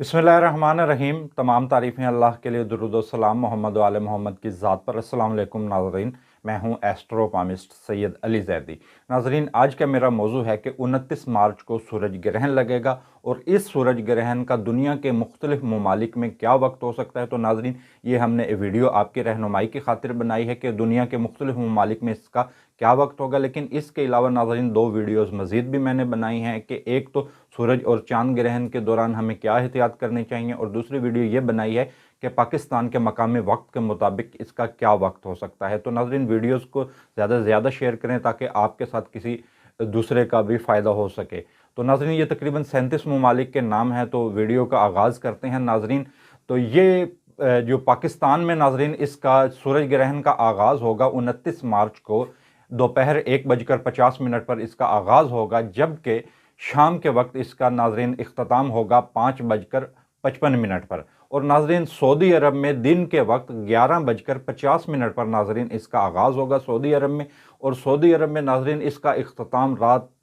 बिस्मिल्लाहिर्रहमानिर्रहीम। तमाम तारीफ़ें अल्लाह के लिए, दुरूद व सलाम मोहम्मद व आले मोहम्मद की ज़ात पर। अस्सलाम वालेकुम नाज़रीन, मैं हूं एस्ट्रोपामिस्ट सैयद अली ज़ैदी। नाज़रीन, आज का मेरा मौजू है कि 29 मार्च को सूरज ग्रहण लगेगा और इस सूरज ग्रहण का दुनिया के मुख्तलिफ ममालिक में क्या वक्त हो सकता है। तो नाज़रीन, ये हमने वीडियो आपकी रहनुमाई की खातिर बनाई है कि दुनिया के मुख्तलिफ ममालिक में इसका क्या वक्त होगा। लेकिन इसके अलावा नाज़रीन, दो वीडियोस मज़ीद भी मैंने बनाई हैं कि एक तो सूरज और चांद ग्रहण के दौरान हमें क्या एहतियात करनी चाहिए, और दूसरी वीडियो ये बनाई है कि पाकिस्तान के मकामी वक्त के मुताबिक इसका क्या वक्त हो सकता है। तो नाज़रीन, वीडियोस को ज़्यादा से ज़्यादा शेयर करें ताकि आपके साथ किसी दूसरे का भी फ़ायदा हो सके। तो नाज़रीन, ये तकरीबन 37 ममालिक के नाम हैं। तो वीडियो का आगाज़ करते हैं नाज़रीन। तो ये जो पाकिस्तान में नाज़रीन इसका सूरज ग्रहण का आगाज़ होगा 29 मार्च को दोपहर 1:50 पर इसका आगाज़ होगा, जबकि शाम के वक्त इसका नाज़रीन इख्तिताम होगा 5:55 पर। और नाज़रीन, सऊदी अरब में दिन के वक्त 11:50 पर नाज़रीन इसका आगाज़ होगा सऊदी अरब में। और सऊदी अरब में नाज़रीन इसका इख्तिताम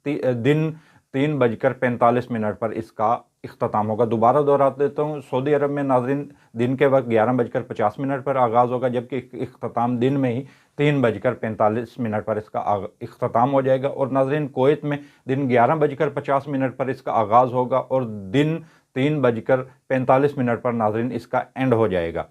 दिन 3:45 पर इसका इख्तिताम होगा। दोबारा दोहरा देता हूँ, सऊदी अरब में नाज़रीन दिन के वक्त 11:50 पर आगाज़ होगा, जबकि इख्तिताम दिन में ही 3:45 पर इसका इख्तिताम हो जाएगा। और नाज़रीन, कुवैत में दिन 11:50 पर इसका आगाज़ होगा और दिन 3:45 पर नाज़रीन इसका एंड हो जाएगा।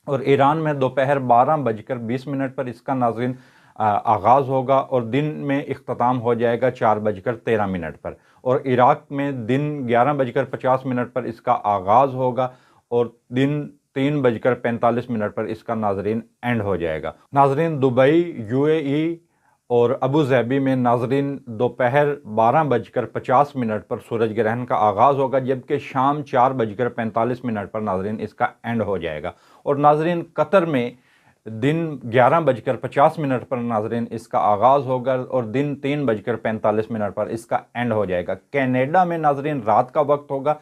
और ईरान में दोपहर 12:20 पर इसका नाज़रीन आगाज़ होगा और दिन में इख्तिताम हो जाएगा 4:13 पर। और इराक़ में दिन 11:50 पर इसका आगाज़ होगा और दिन 3:45 पर इसका नाज़रीन एंड हो जाएगा। नाज़रीन, दुबई, यूएई और अबू धाबी में नाज़रीन दोपहर 12:50 पर सूरज ग्रहण का आगाज़ होगा, जबकि शाम 4:45 पर नाज़रीन इसका एंड हो जाएगा। और नाज़रीन, कतर में दिन 11:50 पर नाज़रीन इसका आगाज़ होगा और दिन 3:45 पर इसका एंड हो जाएगा। कनाडा में नाज़रीन रात का वक्त होगा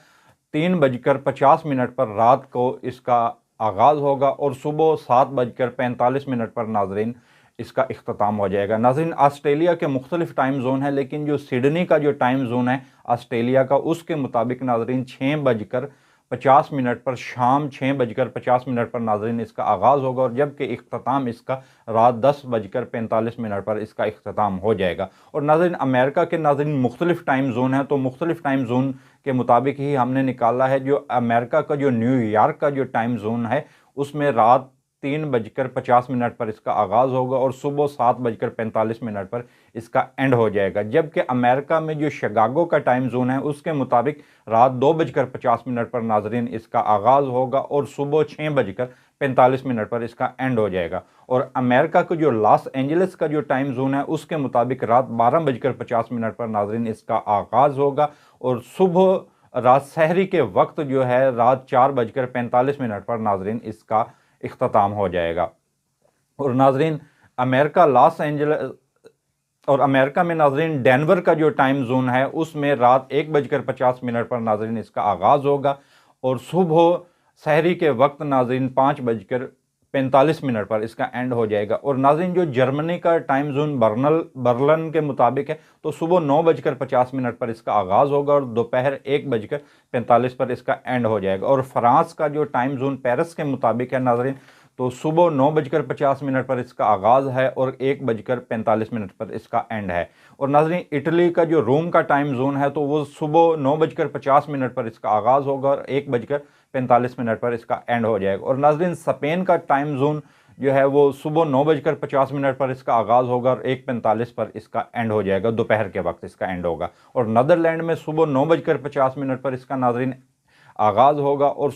3:50 पर रात को इसका आगाज़ होगा और सुबह 7:45 पर नाज़रीन इसका इख्तिताम हो जाएगा। नाज़रीन, ऑस्ट्रेलिया के मुख्तलिफ टाइम जोन है, लेकिन जो सिडनी का जो टाइम जोन है ऑस्ट्रेलिया का, उसके मुताबिक नाज़रीन 6:50 पर शाम 6:50 पर नाज़रीन इसका आगाज़ होगा और जबकि इख्तिताम इसका रात 10:45 पर इसका इख्तिताम हो जाएगा। और नाज़रीन, अमेरिका के नाज़रीन मुख्तलिफ टाइम जोन है, तो मुख्तलिफ टाइम जोन के मुताबिक ही हमने निकाला है। जो अमेरिका का जो न्यूयॉर्क का जो टाइम जोन है उसमें रात 3:50 पर इसका आगाज़ होगा और सुबह 7:45 पर इसका एंड हो जाएगा। जबकि अमेरिका में जो शिकागो का टाइम जोन है उसके मुताबिक रात 2:50 पर नाज़रीन इसका आगाज़ होगा और सुबह 6:45 पर इसका एंड हो जाएगा। और अमेरिका का जो लॉस एंजलिस का जो टाइम जोन है उसके मुताबिक रात 12:50 पर नाज़रीन इसका आगाज़ होगा और सुबह रात सहरी के वक्त जो है रात 4:45 पर नाज़रीन इसका इख्तिताम हो जाएगा। और नाज़रीन, अमेरिका में नाज़रीन डेनवर का जो टाइम जोन है उसमें रात 1:50 पर नाज़रीन इसका आगाज़ होगा और सुबह सहरी के वक्त नाज़रीन 5:45 पर इसका एंड हो जाएगा। और नाज़रीन, जो जर्मनी का टाइम जोन बर्लिन के मुताबिक है तो सुबह 9:50 पर इसका आगाज़ होगा और दोपहर 1:45 पर इसका एंड हो जाएगा। और फ्रांस का जो टाइम जोन पेरिस के मुताबिक है नाज़रीन, तो सुबह 9:50 पर इसका आगाज़ है और 1:45 पर इसका एंड है। और नाज़रीन, इटली का जो रोम का टाइम जोन है तो वो सुबह 9:50 पर इसका आगाज़ होगा और 1:45 पर इसका एंड हो जाएगा। और नाज़रीन, स्पेन का टाइम जोन जो है वो सुबह 9:50 पर इसका आगाज़ होगा और 1:45 पर इसका एंड हो जाएगा, दोपहर के वक्त इसका एंड होगा। और नीदरलैंड में सुबह 9:50 पर इसका नाज़रीन आगाज़ होगा और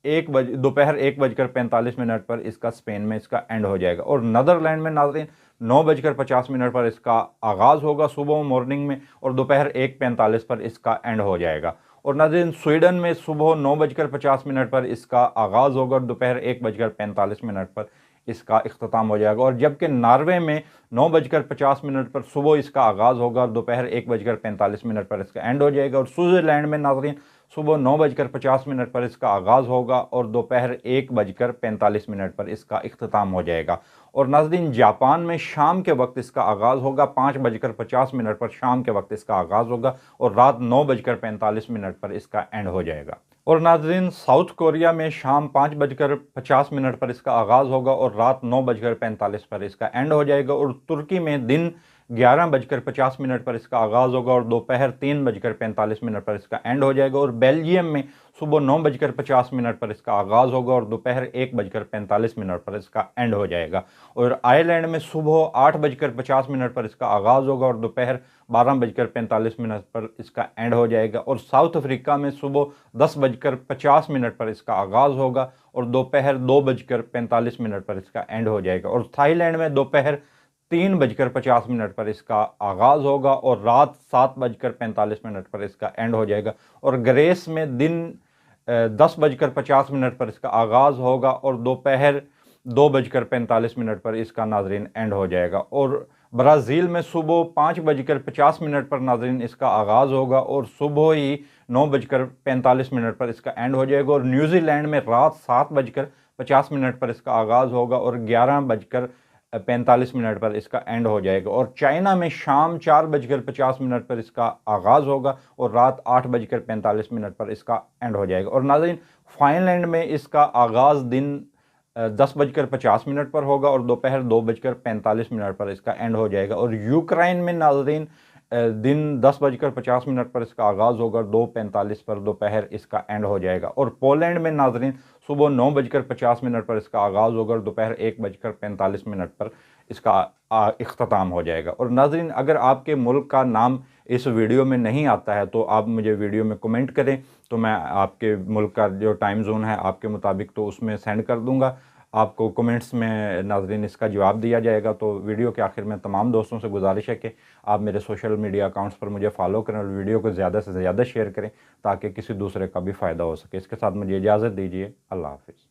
दोपहर 1:45 पर इसका स्पेन में इसका एंड हो जाएगा। और नीदरलैंड में नाज़रीन 9:50 पर इसका आगाज़ होगा सुबह मॉर्निंग में और दोपहर 1:45 पर इसका एंड हो जाएगा। और नाज़रीन, स्वीडन में सुबह 9:50 पर इसका आगाज़ होगा और दोपहर 1:45 पर इसका इख्तिताम हो जाएगा। और जबकि नॉर्वे में 9:50 पर सुबह इसका आगाज़ होगा और दोपहर 1:45 पर इसका एंड हो जाएगा। और स्विट्ज़रलैंड में नाज़रीन सुबह 9:50 पर इसका आगाज़ होगा और दोपहर 1:45 पर इसका इख्तिताम हो जाएगा। और नाज़रीन, जापान में शाम के वक्त इसका आगाज़ होगा 5:50 पर शाम के वक्त इसका आगाज़ होगा और रात 9:45 पर इसका एंड हो जाएगा। और नाज़रीन, साउथ कोरिया में शाम 5:50 पर इसका आगाज़ होगा और रात 9:45 पर इसका एंड हो जाएगा। और तुर्की में दिन 11:50 पर इसका आगाज़ होगा और दोपहर 3:45 पर इसका एंड हो जाएगा। और बेल्जियम में सुबह 9:50 पर इसका आगाज़ होगा और दोपहर 1:45 पर इसका एंड हो जाएगा। और आयरलैंड में सुबह 8:50 पर इसका आगाज़ होगा और दोपहर 12:45 पर इसका एंड हो जाएगा। और साउथ अफ्रीका में सुबह 10:50 पर इसका आगाज़ होगा और दोपहर 2:45 पर इसका एंड हो जाएगा। और थाईलैंड में दोपहर 3:50 पर इसका आगाज़ होगा और रात 7:45 पर इसका एंड हो जाएगा। और ग्रेस में दिन 10:50 पर इसका आगाज़ होगा और दोपहर 2:45 पर इसका नाज़रीन एंड हो जाएगा। और ब्राज़ील में सुबह 5:50 पर नाज़रीन इसका आगाज़ होगा और सुबह ही 9:45 पर इसका एंड हो जाएगा। और न्यूजीलैंड में रात 7:50 पर इसका आगाज़ होगा और 11:45 पर इसका एंड हो जाएगा। और चाइना में शाम 4:50 पर इसका आगाज़ होगा और रात 8:45 पर इसका एंड हो जाएगा। और नाज़रीन, फाइनलैंड में इसका आगाज़ दिन 10:50 पर होगा और दोपहर 2:45 पर इसका एंड हो जाएगा। और यूक्रेन में नाज़रीन दिन 10:50 पर इसका आगाज़ होगा, 2:45 पर दोपहर इसका एंड हो जाएगा। और पोलैंड में नाज़रीन सुबह 9:50 पर इसका आगाज़ होगा और दोपहर 1:45 पर इसका इख्तिताम हो जाएगा। और नाज़रीन, अगर आपके मुल्क का नाम इस वीडियो में नहीं आता है तो आप मुझे वीडियो में कमेंट करें, तो मैं आपके मुल्क का जो टाइम जोन है आपके मुताबिक तो उसमें सेंड कर दूंगा। आपको कमेंट्स में नाज़रीन इसका जवाब दिया जाएगा। तो वीडियो के आखिर में तमाम दोस्तों से गुजारिश है कि आप मेरे सोशल मीडिया अकाउंट्स पर मुझे फॉलो करें और वीडियो को ज़्यादा से ज़्यादा शेयर करें ताकि किसी दूसरे का भी फ़ायदा हो सके। इसके साथ मुझे इजाज़त दीजिए। अल्लाह हाफ़िज़।